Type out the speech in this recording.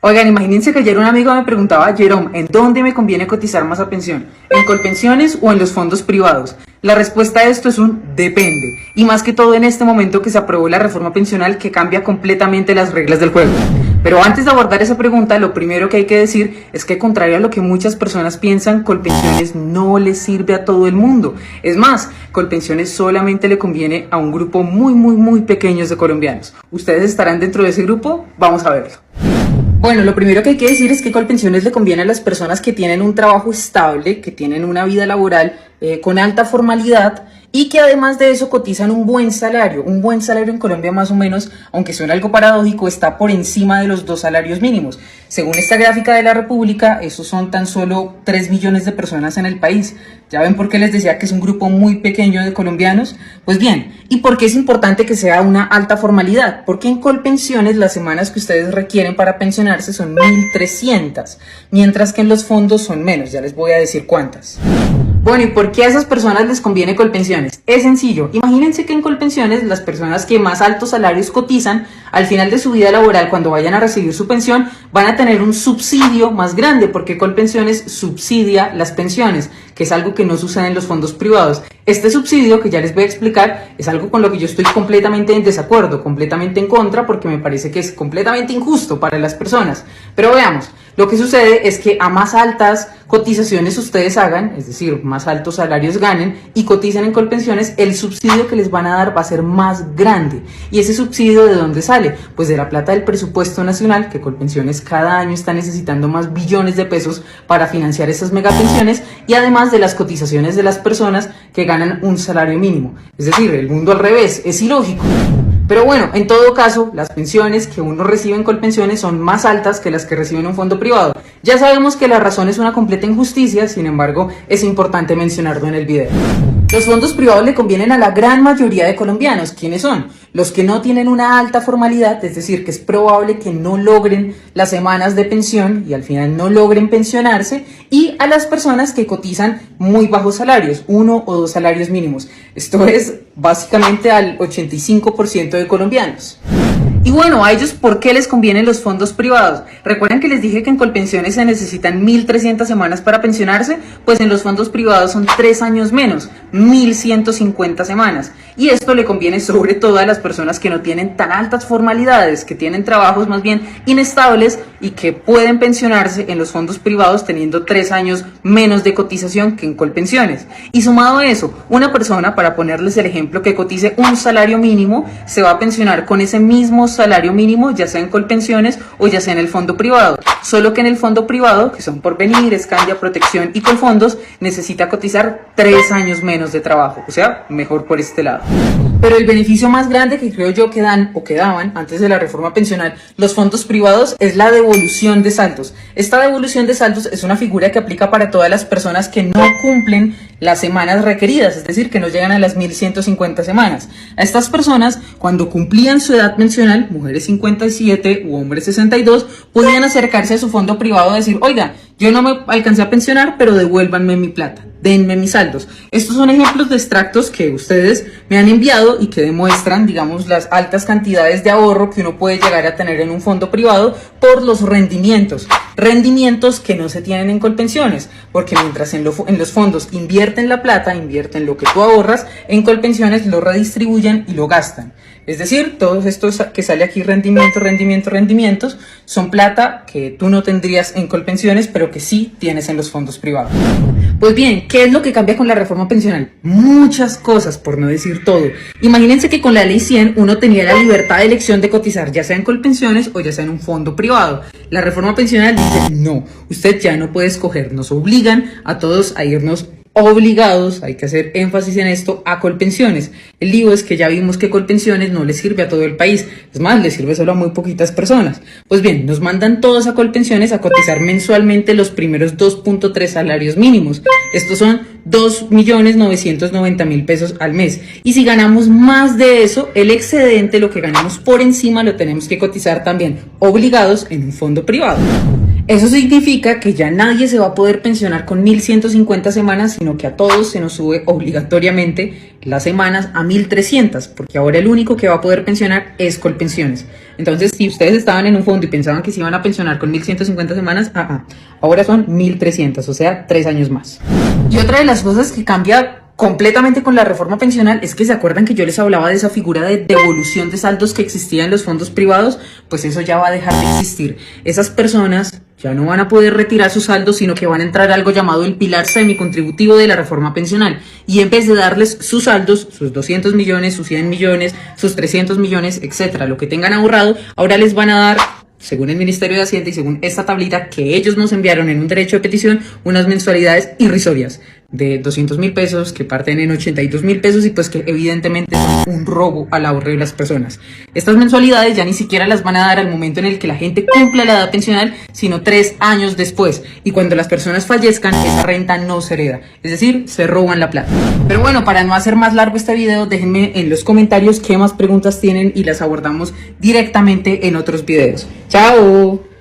Oigan, imagínense que ayer un amigo me preguntaba, Jerome, ¿en dónde me conviene cotizar más a pensión? ¿En Colpensiones o en los fondos privados? La respuesta a esto es un depende, y más que todo en este momento que se aprobó la reforma pensional que cambia completamente las reglas del juego. Pero antes de abordar esa pregunta, lo primero que hay que decir es que, contrario a lo que muchas personas piensan, Colpensiones no le sirve a todo el mundo. Es más, Colpensiones solamente le conviene a un grupo muy pequeño de colombianos. ¿Ustedes estarán dentro de ese grupo? Vamos a verlo. Bueno, lo primero que hay que decir es que Colpensiones le conviene a las personas que tienen un trabajo estable, que tienen una vida laboral con alta formalidad y que además de eso cotizan un buen salario. Un buen salario en Colombia más o menos, aunque suena algo paradójico, está por encima de los 2 salarios mínimos. Según esta gráfica de la República, esos son tan solo 3 millones de personas en el país. ¿Ya ven por qué les decía que es un grupo muy pequeño de colombianos? Pues bien, ¿y por qué es importante que sea una alta formalidad? Porque en Colpensiones las semanas que ustedes requieren para pensionarse son 1.300, mientras que en los fondos son menos, ya les voy a decir cuántas. Bueno, ¿y por qué a esas personas les conviene Colpensiones? Es sencillo. Imagínense que en Colpensiones las personas que más altos salarios cotizan, al final de su vida laboral, cuando vayan a recibir su pensión, van a tener un subsidio más grande, porque Colpensiones subsidia las pensiones, que es algo que no sucede en los fondos privados. Este subsidio, que ya les voy a explicar, es algo con lo que yo estoy completamente en desacuerdo, completamente en contra, porque me parece que es completamente injusto para las personas. Pero veamos. Lo que sucede es que a más altas cotizaciones ustedes hagan, es decir, más altos salarios ganen y coticen en Colpensiones, el subsidio que les van a dar va a ser más grande. ¿Y ese subsidio de dónde sale? Pues de la plata del presupuesto nacional, que Colpensiones cada año está necesitando más billones de pesos para financiar esas megapensiones, y además de las cotizaciones de las personas que ganan un salario mínimo. Es decir, el mundo al revés, es ilógico. Pero bueno, en todo caso, las pensiones que uno recibe en Colpensiones son más altas que las que recibe en un fondo privado. Ya sabemos que la razón es una completa injusticia, sin embargo, es importante mencionarlo en el video. Los fondos privados le convienen a la gran mayoría de colombianos. ¿Quiénes son? Los que no tienen una alta formalidad, es decir, que es probable que no logren las semanas de pensión y al final no logren pensionarse, y a las personas que cotizan muy bajos salarios, 1 o 2 salarios mínimos. Esto es básicamente al 85% de colombianos. Y bueno, a ellos, ¿por qué les convienen los fondos privados? ¿Recuerdan que les dije que en Colpensiones se necesitan 1.300 semanas para pensionarse? Pues en los fondos privados son 3 años menos, 1.150 semanas. Y esto le conviene sobre todo a las personas que no tienen tan altas formalidades, que tienen trabajos más bien inestables y que pueden pensionarse en los fondos privados teniendo 3 años menos de cotización que en Colpensiones. Y sumado a eso, una persona, para ponerles el ejemplo, que cotice un salario mínimo, se va a pensionar con ese mismo salario mínimo, ya sea en Colpensiones o ya sea en el fondo privado. Solo que en el fondo privado, que son Porvenir, Scandia, Protección y Colfondos, necesita cotizar 3 años menos de trabajo, o sea, mejor por este lado. Pero el beneficio más grande que creo yo que dan o que daban antes de la reforma pensional los fondos privados es la devolución de saldos. Esta devolución de saldos es una figura que aplica para todas las personas que no cumplen las semanas requeridas, es decir, que no llegan a las 1.150 semanas. A estas personas, cuando cumplían su edad pensional, mujeres 57 u hombres 62, podían acercarse a su fondo privado y decir, oiga, yo no me alcancé a pensionar, pero devuélvanme mi plata, denme mis saldos. Estos son ejemplos de extractos que ustedes me han enviado y que demuestran, digamos, las altas cantidades de ahorro que uno puede llegar a tener en un fondo privado por los rendimientos. Rendimientos que no se tienen en Colpensiones, porque mientras en los fondos invierten la plata, invierten lo que tú ahorras, en Colpensiones lo redistribuyen y lo gastan. Es decir, todos estos que sale aquí, rendimientos, son plata que tú no tendrías en Colpensiones, pero que sí tienes en los fondos privados. Pues bien, ¿qué es lo que cambia con la reforma pensional? Muchas cosas, por no decir todo. Imagínense que con la ley 100 uno tenía la libertad de elección de cotizar, ya sea en Colpensiones o ya sea en un fondo privado. La reforma pensional dice, no, usted ya no puede escoger, nos obligan a todos a irnos obligados, hay que hacer énfasis en esto, a Colpensiones. El lío es que ya vimos que Colpensiones no le sirve a todo el país, es más, le sirve solo a muy poquitas personas. Pues bien, nos mandan todos a Colpensiones a cotizar mensualmente los primeros 2.3 salarios mínimos. Estos son 2.990.000 pesos al mes. Y si ganamos más de eso, el excedente, lo que ganamos por encima, lo tenemos que cotizar también obligados en un fondo privado. Eso significa que ya nadie se va a poder pensionar con 1.150 semanas, sino que a todos se nos sube obligatoriamente las semanas a 1.300, porque ahora el único que va a poder pensionar es Colpensiones. Entonces, si ustedes estaban en un fondo y pensaban que se iban a pensionar con 1.150 semanas, ahora son 1.300, o sea, 3 años más. Y otra de las cosas que cambia completamente con la reforma pensional es que se acuerdan que yo les hablaba de esa figura de devolución de saldos que existía en los fondos privados. Pues eso ya va a dejar de existir. Esas personas ya no van a poder retirar sus saldos, sino que van a entrar a algo llamado el pilar semicontributivo de la reforma pensional, y en vez de darles sus saldos, sus 200 millones, sus 100 millones, sus 300 millones, etcétera, lo que tengan ahorrado, ahora les van a dar, según el Ministerio de Hacienda y según esta tablita que ellos nos enviaron en un derecho de petición, unas mensualidades irrisorias de 200.000 pesos que parten en 82.000 pesos y pues que evidentemente son un robo al ahorro de las personas. Estas mensualidades ya ni siquiera las van a dar al momento en el que la gente cumpla la edad pensional, sino 3 años después, y cuando las personas fallezcan esa renta no se hereda, es decir, se roban la plata. Pero bueno, para no hacer más largo este video, déjenme en los comentarios qué más preguntas tienen y las abordamos directamente en otros videos. ¡Chao!